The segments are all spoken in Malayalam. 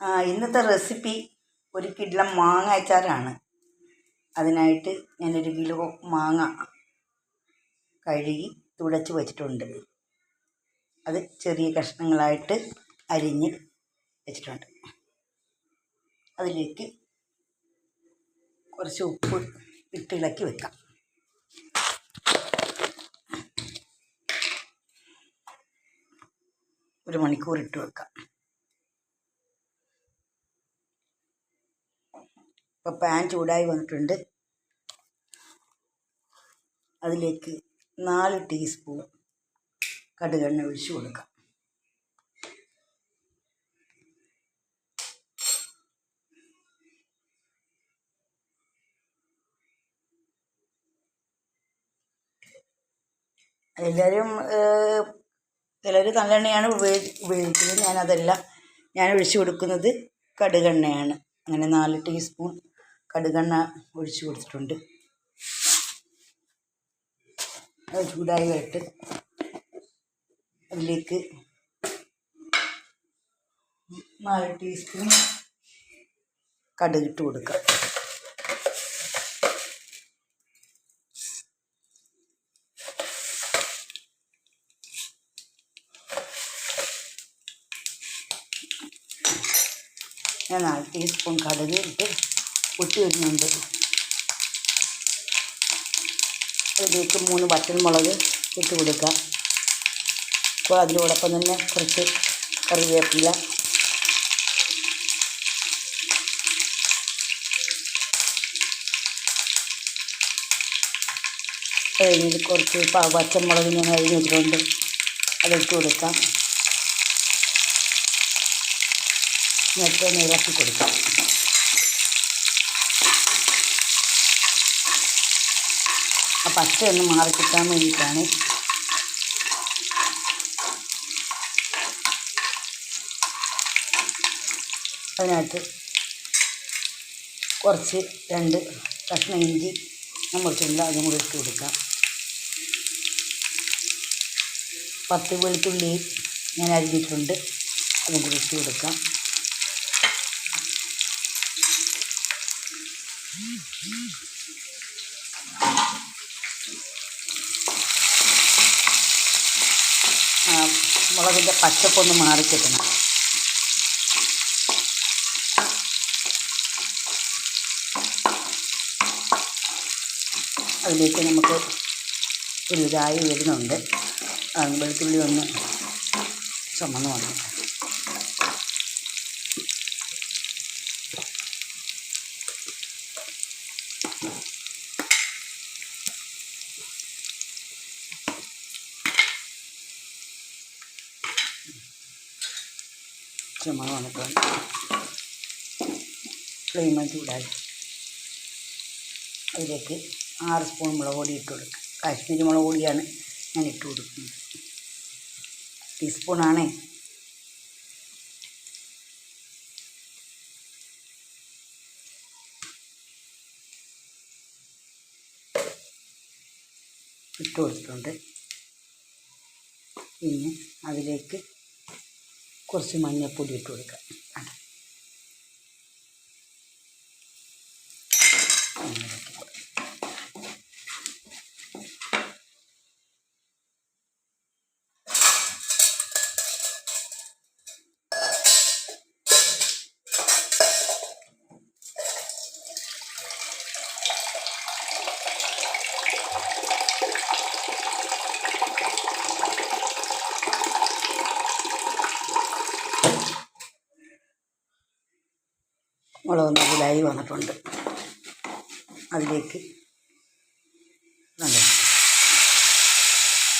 ഇന്നത്തെ റെസിപ്പി ഒരു കിടിലൻ മാങ്ങ അച്ചാറാണ്. അതിനായിട്ട് ഞാനൊരു കിലോ മാങ്ങ കഴുകി തുടച്ച് വച്ചിട്ടുണ്ട്. അത് ചെറിയ കഷ്ണങ്ങളായിട്ട് അരിഞ്ഞ് വെച്ചിട്ടുണ്ട്. അതിലേക്ക് കുറച്ച് ഉപ്പ് ഇട്ടിളക്കി വെക്കാം. ഒരു മണിക്കൂർ ഇട്ട് വെക്കാം. ഇപ്പോൾ പാൻ ചൂടായി വന്നിട്ടുണ്ട്. അതിലേക്ക് 4 ടീസ്പൂൺ കടുകെണ്ണ ഒഴിച്ച് കൊടുക്കാം. ചിലർ നല്ലെണ്ണയാണ് ഉപയോഗിക്കുന്നത്. ഞാൻ ഒഴിച്ച് കൊടുക്കുന്നത് കടുകെണ്ണയാണ്. അങ്ങനെ 4 ടീസ്പൂൺ കടുകെണ്ണ ഒഴിച്ച് കൊടുത്തിട്ടുണ്ട്. അത് ചൂടായി വരട്ട്. അതിലേക്ക് 4 ടീസ്പൂൺ കടുകിട്ട് കൊടുക്കാം. ഞാൻ 4 ടീസ്പൂൺ കടുക് ഇട്ട് പൊട്ടി വരുന്നുണ്ട്. അതിലേക്ക് 3 വറ്റൽമുളക് ഇട്ട് കൊടുക്കാം. അപ്പോൾ അതിനോടൊപ്പം തന്നെ കുറച്ച് കറിവേപ്പില, കഴിഞ്ഞിട്ട് കുറച്ച് പച്ചമുളക് ഞാൻ അരിഞ്ഞ് വെച്ചിട്ടുണ്ട്, അതിട്ട് കൊടുക്കാം. എന്നിട്ട് ഇളക്കി കൊടുക്കാം. ആ പച്ചയൊന്ന് മാറി കിട്ടാൻ വേണ്ടിയിട്ടാണ്. അതിനകത്ത് കുറച്ച് 2 കഷ്ണം ഇഞ്ചി മുറിച്ചിട്ടുണ്ട്, അതും കൂടി ഇട്ട് കൊടുക്കാം. 10 വെളുത്തുള്ളി ഞാൻ അരിഞ്ഞിട്ടുണ്ട്, അതും കൂടി ഇട്ട് കൊടുക്കാം. മുളകിൻ്റെ പച്ചപ്പൊന്ന് മാറിക്കിട്ടണം. അതിലേക്ക് നമുക്ക് ഒരു ഇതായി വരുന്നുണ്ട്. വെളുത്തുള്ളി ഒന്ന് ചുമന്ന് വന്നു. ചുമന്ന് വന്നിട്ടുണ്ട്. ഫ്ലെയിം ചൂടായി അതിലേക്ക് 6 സ്പൂൺ മുളക് പൊടി ഇട്ട് കൊടുക്കുക. കാശ്മീരി മുളക് പൊടിയാണ് ഞാൻ ഇട്ട് കൊടുക്കുന്നത്. ടീസ്പൂണാണേ. ഇട്ട് കൊടുത്തിട്ടുണ്ട്. പിന്നെ അതിലേക്ക് കുറച്ച് മഞ്ഞൾപ്പൊടി ഇട്ട് കൊടുക്കാം. മുളകൊന്ന് ഇതിലായി വന്നിട്ടുണ്ട്. അതിലേക്ക്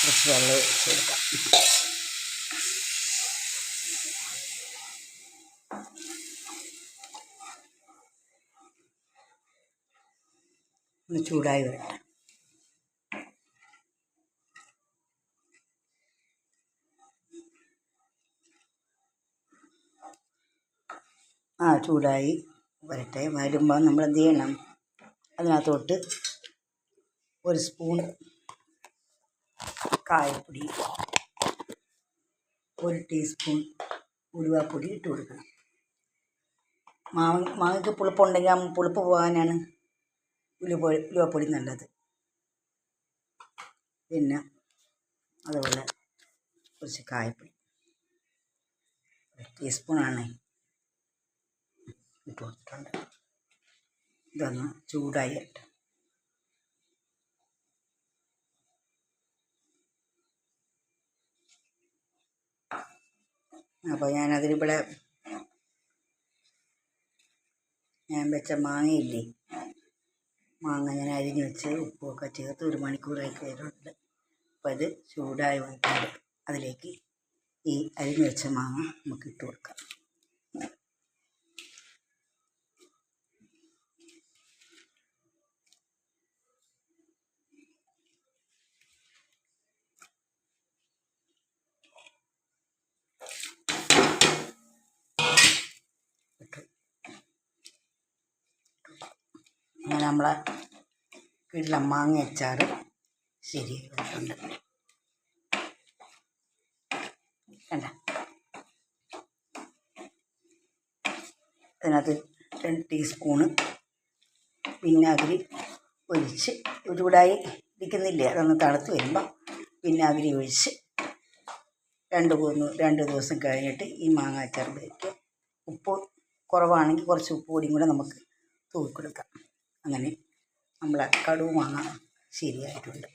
കുറച്ച് വെള്ളം ഒഴിച്ച് കൊടുക്കാം. ഒന്ന് ചൂടായി വരട്ടെ. ചൂടായി വരട്ടെ. വരുമ്പോൾ നമ്മൾ എന്ത് ചെയ്യണം, അതിനകത്തോട്ട് 1 സ്പൂൺ കായപ്പൊടി, 1 ടീസ്പൂൺ ഉലുവാപ്പൊടി ഇട്ട് കൊടുക്കണം. മാങ്ങയ്ക്ക് പുളിപ്പുണ്ടെങ്കിൽ ആ പുളിപ്പ് പോകാനാണ് ഉലുവപ്പൊടി നല്ലത്. പിന്നെ അതുപോലെ കുറച്ച് കായപ്പൊടി 1 ടീസ്പൂണാണ് ഇട്ട് കൊടുത്തിട്ടുണ്ട്. ഇതൊന്ന് ചൂടായി വരട്ടെ. അപ്പോൾ ഞാനതിലിവിടെ ഞാൻ വെച്ച മാങ്ങയില്ലേ, മാങ്ങ ഞാൻ അരിഞ്ഞ് വെച്ച് ഉപ്പൊക്കെ ചേർത്ത് 1 മണിക്കൂറായി കയറുന്നുണ്ട്. അപ്പോൾ അത് ചൂടായി വന്നിട്ടുണ്ട്. അതിലേക്ക് ഈ അരിഞ്ഞ് വെച്ച മാങ്ങ നമുക്ക് ഇട്ട് കൊടുക്കാം. അങ്ങനെ നമ്മളെ വീട്ടിലെ മാങ്ങ അച്ചാർ ശരിയായി വന്നിട്ടുണ്ട്. കണ്ട, അതിനകത്ത് 2 ടീസ്പൂണ് വിനാഗിരി ഒഴിച്ച് ചൂടായി ഇരിക്കുന്നില്ലേ, അതൊന്ന് തണുത്ത് വരുമ്പോൾ വിനാഗിരി ഒഴിച്ച് 2 ദിവസം കഴിഞ്ഞിട്ട് ഈ മാങ്ങ അച്ചാർ ഉപയോഗിക്കുക. ഉപ്പ് കുറവാണെങ്കിൽ കുറച്ച് ഉപ്പ് പൊടിയും കൂടെ നമുക്ക് തൂക്കി കൊടുക്കാം. അങ്ങനെ നമ്മളെ കടുക് മാങ്ങ ശരിയായിട്ടുണ്ട്.